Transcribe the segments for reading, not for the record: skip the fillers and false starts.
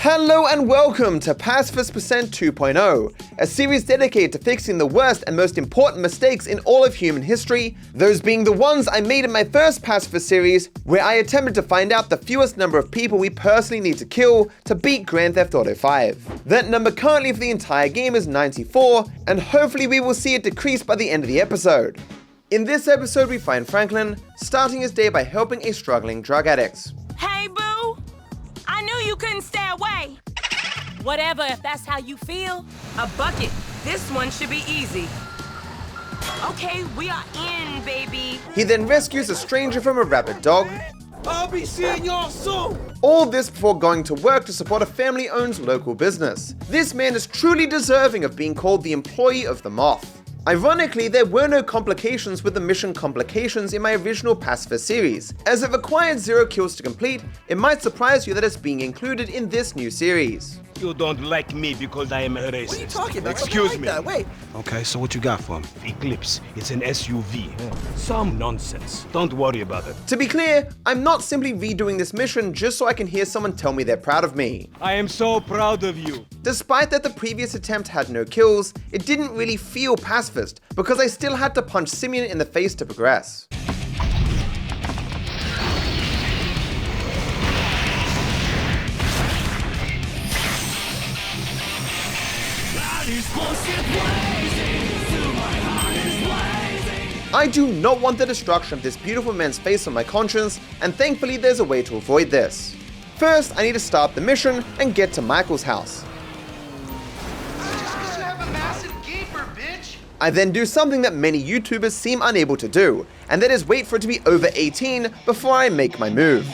Hello and welcome to Pacifist 2.0, a series dedicated to fixing the worst and most important mistakes in all of human history, those being the ones I made in my first Pacifist series, where I attempted to find out the fewest number of people we personally need to kill to beat Grand Theft Auto 5. That number currently for the entire game is 94, and hopefully we will see it decrease by the end of the episode. In this episode we find Franklin starting his day by helping a struggling drug addict. Hey, boo! I knew you couldn't stay away. Whatever, if that's how you feel. A bucket. This one should be easy. Okay, we are in, baby. He then rescues a stranger from a rabid dog. I'll be seeing y'all soon! All this before going to work to support a family-owned local business. This man is truly deserving of being called the employee of the month. Ironically, there were no complications with the mission complications in my original Pacifist series. As it required 0 kills to complete, it might surprise you that it's being included in this new series. You don't like me because I am a racist. What are you talking about? Excuse me. Wait. Okay, so what you got for me? Eclipse. It's an SUV. Some nonsense. Don't worry about it. To be clear, I'm not simply redoing this mission just so I can hear someone tell me they're proud of me. I am so proud of you. Despite that the previous attempt had no kills, it didn't really feel pacifist because I still had to punch Simeon in the face to progress. I do not want the destruction of this beautiful man's face on my conscience, and thankfully there's a way to avoid this. First, I need to start the mission and get to Michael's house. I then do something that many YouTubers seem unable to do, and that is wait for it to be over 18 before I make my move.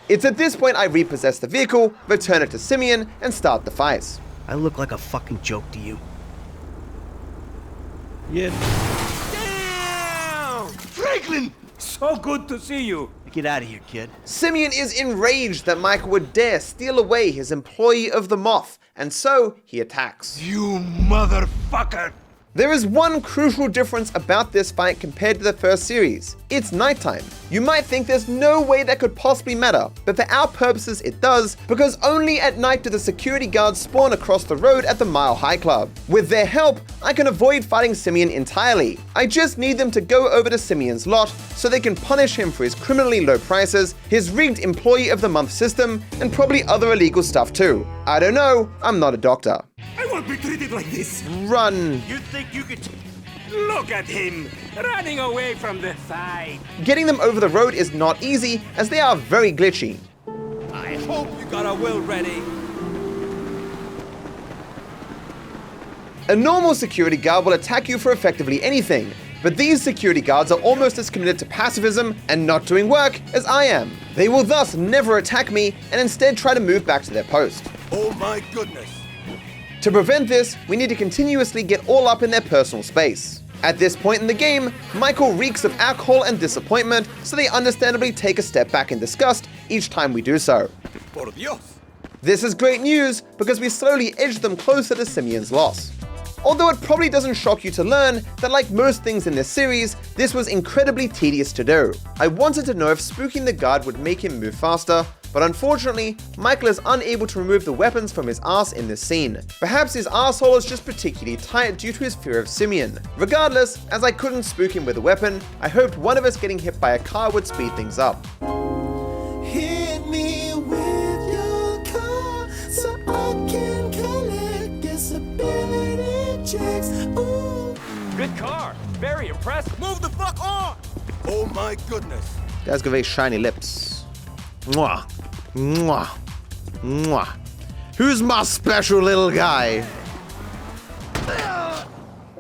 It's at this point I repossess the vehicle, return it to Simeon, and start the fight. I look like a fucking joke to you. Yeah. Damn! Franklin! So good to see you. Get out of here, kid. Simeon is enraged that Michael would dare steal away his employee of the month, and so he attacks. You motherfucker! There is one crucial difference about this fight compared to the first series. It's nighttime. You might think there's no way that could possibly matter, but for our purposes it does, because only at night do the security guards spawn across the road at the Mile High Club. With their help, I can avoid fighting Simeon entirely. I just need them to go over to Simeon's lot so they can punish him for his criminally low prices, his rigged employee of the month system, and probably other illegal stuff too. I don't know, I'm not a doctor. I won't be treated like this. Run! You think you could... Look at him, running away from the fight. Getting them over the road is not easy, as they are very glitchy. I hope you got a will ready. A normal security guard will attack you for effectively anything, but these security guards are almost as committed to pacifism and not doing work as I am. They will thus never attack me and instead try to move back to their post. Oh my goodness. To prevent this, we need to continuously get all up in their personal space. At this point in the game, Michael reeks of alcohol and disappointment, so they understandably take a step back in disgust each time we do so. Por Dios. This is great news because we slowly edge them closer to Simeon's loss. Although it probably doesn't shock you to learn that like most things in this series, this was incredibly tedious to do. I wanted to know if spooking the guard would make him move faster, but unfortunately, Michael is unable to remove the weapons from his ass in this scene. Perhaps his asshole is just particularly tight due to his fear of Simeon. Regardless, as I couldn't spook him with a weapon, I hoped one of us getting hit by a car would speed things up. Hit me with your car so I can collect disability checks. Ooh. Good car. Very impressive. Move the fuck on! Oh my goodness. Guy's got very shiny lips. Mwah. Mwah. Mwah. Who's my special little guy?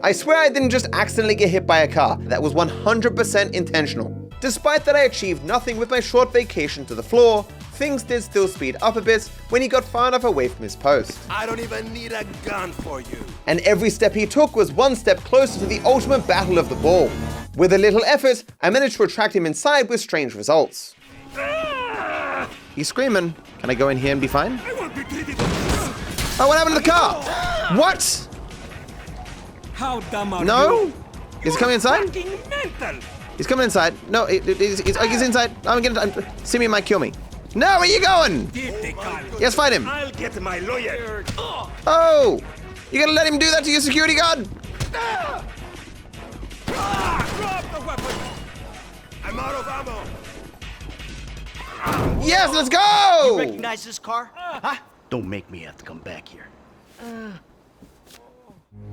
I swear I didn't just accidentally get hit by a car. That was 100% intentional. Despite that I achieved nothing with my short vacation to the floor, things did still speed up a bit when he got far enough away from his post. I don't even need a gun for you. And every step he took was one step closer to the ultimate battle of the ball. With a little effort, I managed to attract him inside with strange results. He's screaming. Can I go in here and be fine? Oh, what happened to the car? What? How dumb are No? you? Is he coming inside? Fucking mental. He's coming inside. No, he's inside. Simeon might kill me. No, where are you going? Yes, fight him. I'll get my lawyer. Oh, you gonna let him do that to your security guard? Drop the weapon. I'm out of ammo. Yes, let's go! Recognize this car? Huh? Don't make me have to come back here.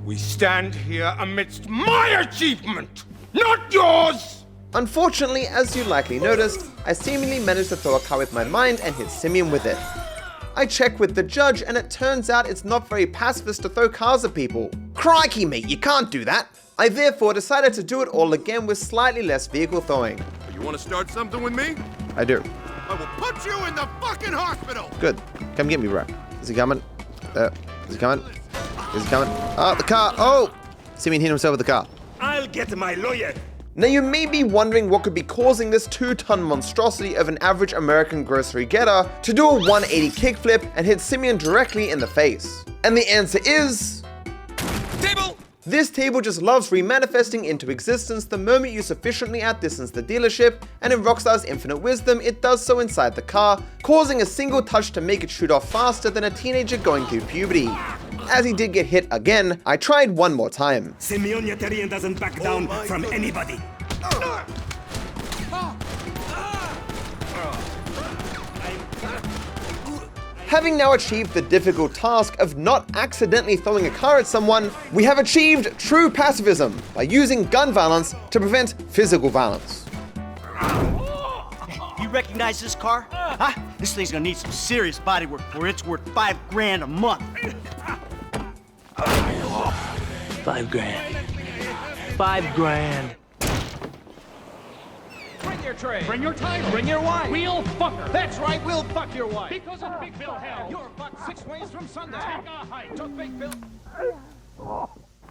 We stand here amidst my achievement, not yours! Unfortunately, as you likely noticed, I seemingly managed to throw a car with my mind and hit Simeon with it. I checked with the judge and it turns out it's not very pacifist to throw cars at people. Crikey mate, you can't do that! I therefore decided to do it all again with slightly less vehicle throwing. You want to start something with me? I do. I will put you in the fucking hospital. Good. Come get me, bro. Is he coming? Is he coming? Is he coming? Oh, the car! Oh! Simeon hit himself with the car. I'll get my lawyer. Now you may be wondering what could be causing this 2-ton monstrosity of an average American grocery getter to do a 180 kickflip and hit Simeon directly in the face. And the answer is... Table. This table just loves remanifesting into existence the moment you sufficiently outdistance the dealership, and in Rockstar's infinite wisdom, it does so inside the car, causing a single touch to make it shoot off faster than a teenager going through puberty. As he did get hit again, I tried one more time. Simeon Yetarian doesn't back down from anybody. Having now achieved the difficult task of not accidentally throwing a car at someone, we have achieved true pacifism by using gun violence to prevent physical violence. You recognize this car? Huh? This thing's gonna need some serious body work for it's worth $5 grand a month. $5 grand. $5 grand. Bring your tray. Bring your title. Bring your wife. We'll fuck her. That's right, we'll fuck your wife. Because of Big Bill Hell. You're fucked 6 ways from Sunday. Take a hike to Big Bill.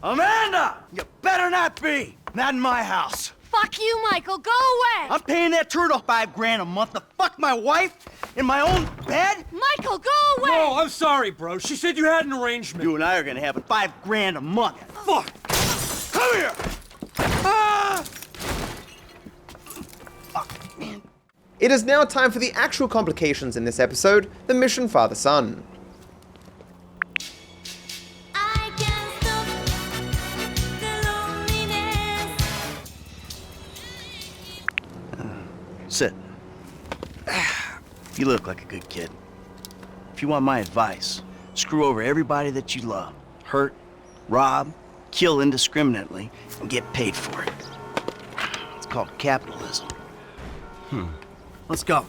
Amanda! You better not be! Not in my house. Fuck you, Michael. Go away. I'm paying that turtle $5 grand a month to fuck my wife in my own bed? Michael, go away. No, I'm sorry, bro. She said you had an arrangement. You and I are gonna have $5 grand a month. Fuck! Come here! Ah! Fuck, man. It is now time for the actual complications in this episode, the mission father-son. I can't stop the loneliness. Sit. You look like a good kid. If you want my advice, screw over everybody that you love. Hurt, rob, kill indiscriminately, and get paid for it. It's called capitalism. Let's go.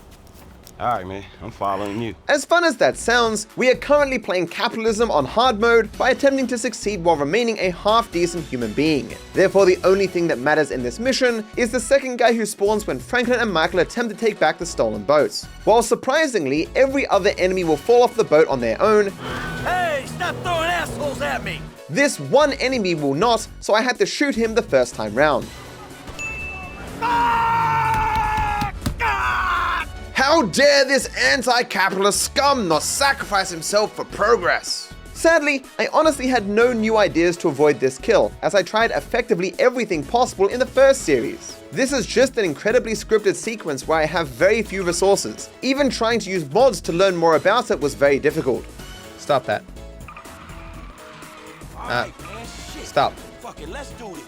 All right, man. I'm following you. As fun as that sounds, we are currently playing capitalism on hard mode by attempting to succeed while remaining a half-decent human being. Therefore, the only thing that matters in this mission is the second guy who spawns when Franklin and Michael attempt to take back the stolen boats. While surprisingly, every other enemy will fall off the boat on their own, Hey, stop throwing assholes at me! this one enemy will not, so I had to shoot him the first time round. How dare this anti-capitalist scum not sacrifice himself for progress? Sadly, I honestly had no new ideas to avoid this kill, as I tried effectively everything possible in the first series. This is just an incredibly scripted sequence where I have very few resources. Even trying to use mods to learn more about it was very difficult. Stop that. Stop. Let's do it.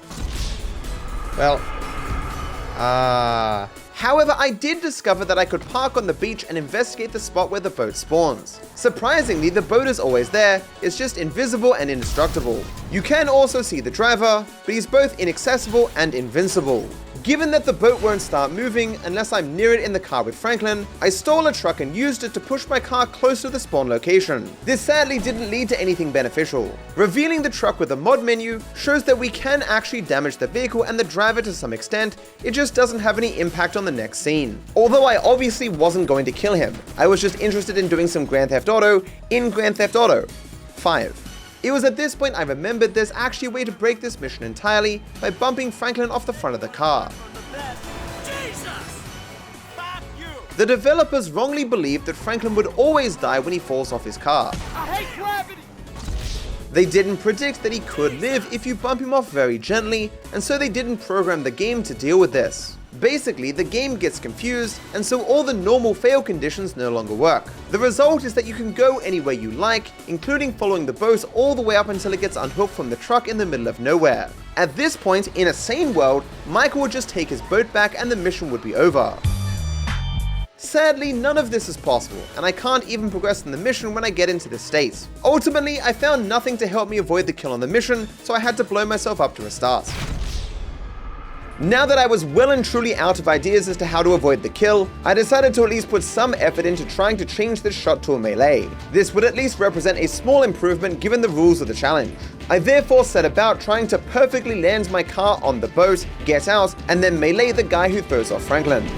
Well, However, I did discover that I could park on the beach and investigate the spot where the boat spawns. Surprisingly, the boat is always there, it's just invisible and indestructible. You can also see the driver, but he's both inaccessible and invincible. Given that the boat won't start moving unless I'm near it in the car with Franklin, I stole a truck and used it to push my car close to the spawn location. This sadly didn't lead to anything beneficial. Revealing the truck with a mod menu shows that we can actually damage the vehicle and the driver to some extent, it just doesn't have any impact on the next scene. Although I obviously wasn't going to kill him, I was just interested in doing some Grand Theft Auto in Grand Theft Auto 5. It was at this point I remembered there's actually a way to break this mission entirely by bumping Franklin off the front of the car. The developers wrongly believed that Franklin would always die when he falls off his car. They didn't predict that he could live if you bump him off very gently, and so they didn't program the game to deal with this. Basically, the game gets confused, and so all the normal fail conditions no longer work. The result is that you can go anywhere you like, including following the boat all the way up until it gets unhooked from the truck in the middle of nowhere. At this point, in a sane world, Michael would just take his boat back and the mission would be over. Sadly, none of this is possible, and I can't even progress in the mission when I get into this state. Ultimately, I found nothing to help me avoid the kill on the mission, so I had to blow myself up to restart. Now that I was well and truly out of ideas as to how to avoid the kill, I decided to at least put some effort into trying to change this shot to a melee. This would at least represent a small improvement given the rules of the challenge. I therefore set about trying to perfectly land my car on the boat, get out, and then melee the guy who throws off Franklin.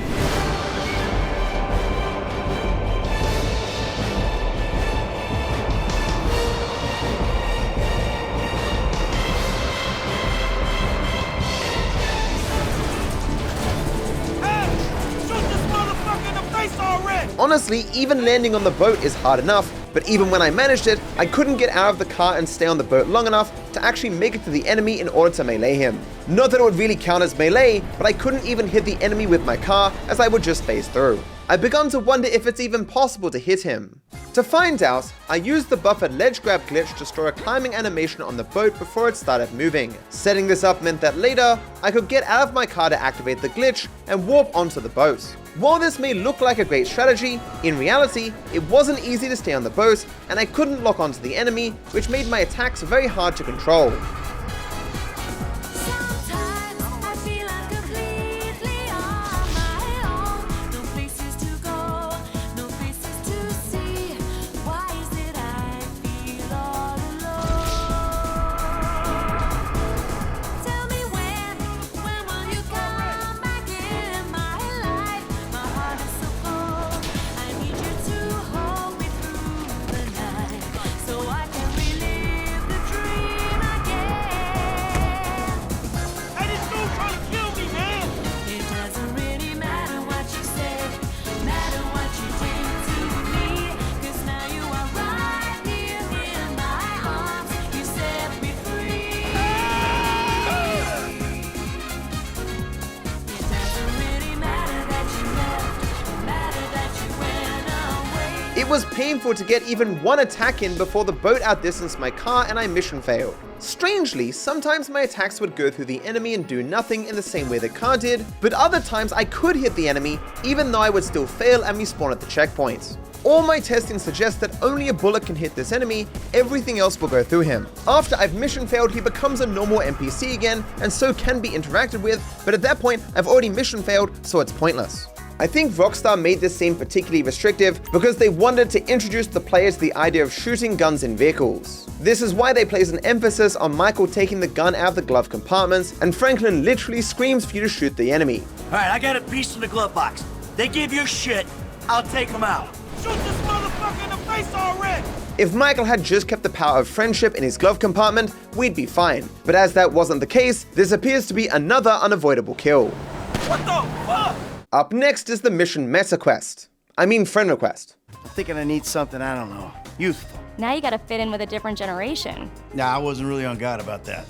Honestly, even landing on the boat is hard enough, but even when I managed it, I couldn't get out of the car and stay on the boat long enough to actually make it to the enemy in order to melee him. Not that it would really count as melee, but I couldn't even hit the enemy with my car as I would just phase through. I began to wonder if it's even possible to hit him. To find out, I used the buffered ledge grab glitch to store a climbing animation on the boat before it started moving. Setting this up meant that later, I could get out of my car to activate the glitch and warp onto the boat. While this may look like a great strategy, in reality, it wasn't easy to stay on the boat, and I couldn't lock onto the enemy, which made my attacks very hard to control. It was painful to get even one attack in before the boat outdistanced my car and I mission failed. Strangely, sometimes my attacks would go through the enemy and do nothing in the same way the car did, but other times I could hit the enemy even though I would still fail and respawn at the checkpoint. All my testing suggests that only a bullet can hit this enemy, everything else will go through him. After I've mission failed, he becomes a normal NPC again and so can be interacted with, but at that point I've already mission failed, so it's pointless. I think Rockstar made this scene particularly restrictive because they wanted to introduce the player to the idea of shooting guns in vehicles. This is why they place an emphasis on Michael taking the gun out of the glove compartments, and Franklin literally screams for you to shoot the enemy. Alright, I got a piece in the glove box. They give you shit, I'll take them out. Shoot this motherfucker in the face already! If Michael had just kept the power of friendship in his glove compartment, we'd be fine. But as that wasn't the case, this appears to be another unavoidable kill. What the fuck? Up next is the mission meta quest. I mean friend request. I'm thinking I need something, I don't know, youthful. Now you gotta fit in with a different generation. Nah, I wasn't really on God about that.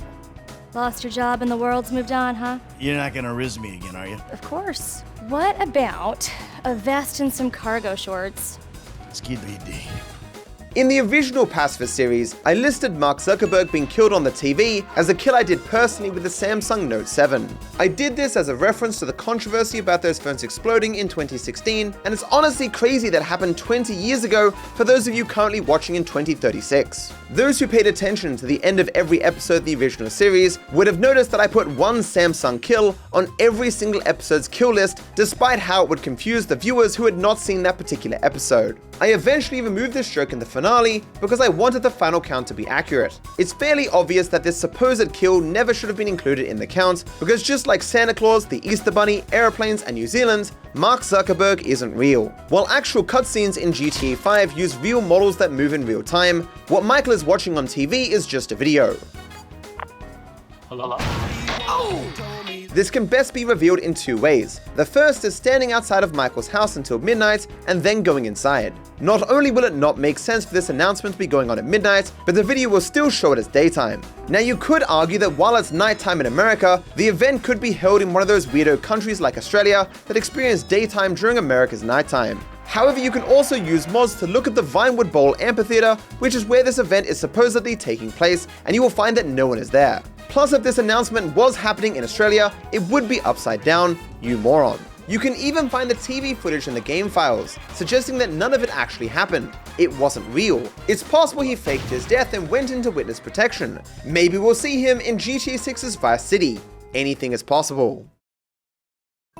Lost your job and the world's moved on, huh? You're not gonna riz me again, are you? Of course. What about a vest and some cargo shorts? Skid BD. In the original Pacifist series, I listed Mark Zuckerberg being killed on the TV as a kill I did personally with the Samsung Note 7. I did this as a reference to the controversy about those phones exploding in 2016, and it's honestly crazy that happened 20 years ago for those of you currently watching in 2036. Those who paid attention to the end of every episode of the original series would have noticed that I put one Samsung kill on every single episode's kill list, despite how it would confuse the viewers who had not seen that particular episode. I eventually removed this joke in the finale because I wanted the final count to be accurate. It's fairly obvious that this supposed kill never should have been included in the count, because just like Santa Claus, the Easter Bunny, airplanes, and New Zealand, Mark Zuckerberg isn't real. While actual cutscenes in GTA 5 use real models that move in real time, what Michael is watching on TV is just a video. Hello? This can best be revealed in two ways. The first is standing outside of Michael's house until midnight and then going inside. Not only will it not make sense for this announcement to be going on at midnight, but the video will still show it as daytime. Now you could argue that while it's nighttime in America, the event could be held in one of those weirdo countries like Australia that experience daytime during America's nighttime. However, you can also use mods to look at the Vinewood Bowl Amphitheater, which is where this event is supposedly taking place, and you will find that no one is there. Plus, if this announcement was happening in Australia, it would be upside down, you moron. You can even find the TV footage in the game files, suggesting that none of it actually happened. It wasn't real. It's possible he faked his death and went into witness protection. Maybe we'll see him in GTA 6's Vice City. Anything is possible.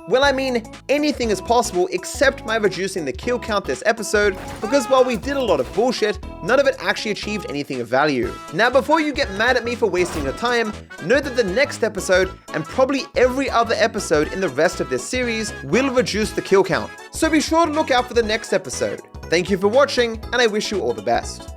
Well, I mean, anything is possible except my reducing the kill count this episode, because while we did a lot of bullshit, none of it actually achieved anything of value. Now, before you get mad at me for wasting your time, know that the next episode, and probably every other episode in the rest of this series, will reduce the kill count. So be sure to look out for the next episode. Thank you for watching, and I wish you all the best.